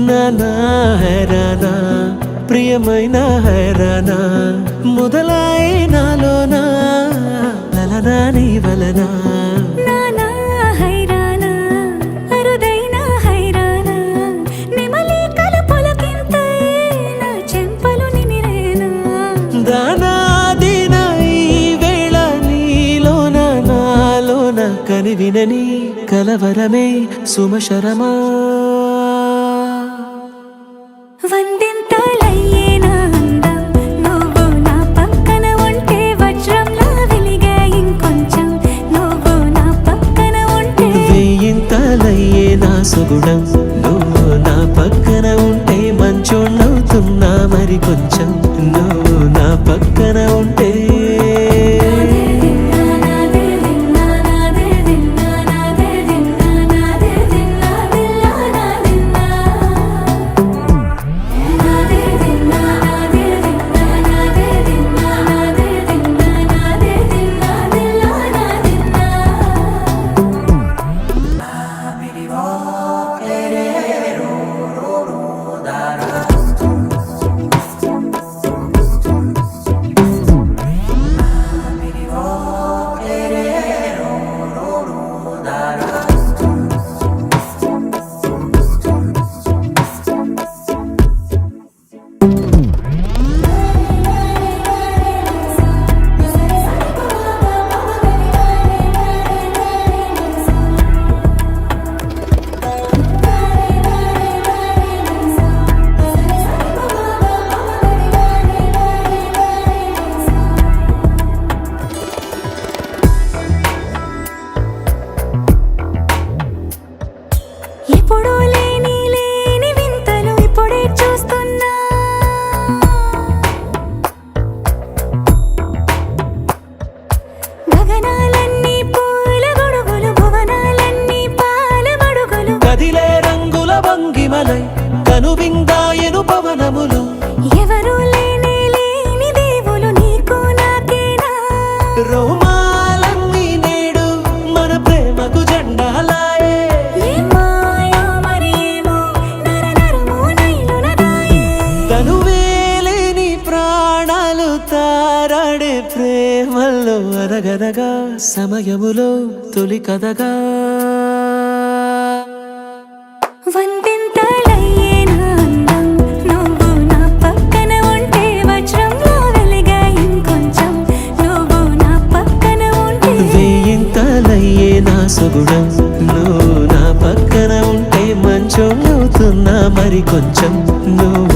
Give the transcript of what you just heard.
నానా హైరానా ప్రియమైన హైరానా మొదలాయి నాలోనా లలనా నీ వలనా నానా హైరానా అరుదైన హైరానా నెమలి కలుపులకింతై నా చెంపలు నిమిరేనా దానా దీనా ఈ వేళ నీలోన నాలోన కనివినని కలవరమే సుమశరమా వందింతలయ్యేనా అందం నువ్వు నా పక్కన ఉంటే వజ్రంలా వెలిగే ఇంకొంచెం నువ్వు నా పక్కన ఉంటే వేయింతలయ్యే నా సుగుణం నువ్వు నా పక్కన ఉంటే మంచోళ్ళవుతున్నా మరి కొంచెం నువ్వు నా పక్కన ఉంటే ఎప్పుడూ లేని వింతలు ఇప్పుడే చూస్తున్నా గగనాలన్నీ పూల గొడుగులు భువనాలన్నీ పాల గొడుగులు కదిలే రంగుల భంగిమలై కనువిందాయను పవనములు ఎవరూ లేని దేవులు నీకు నాకేనా రోమాలన్నీ నేడు మన ప్రేమకు జెండాలాయే తనువేలేని ప్రాణాలు తారాడే ప్రేమల్లో అరగరగా సమయములో తొలి కథగా వందింతలయ్యేనా అందం నువ్వు నా పక్కన ఉంటే వజ్రంలా వెలిగే ఇంకొంచెం నువ్వు నా పక్కన ఉంటే వేయింతలయ్యే నా సుగుణం నువ్వు నా పక్కన ఉంటే మంచోళ్ళవుతున్నా మరి కొంచెం నువ్వు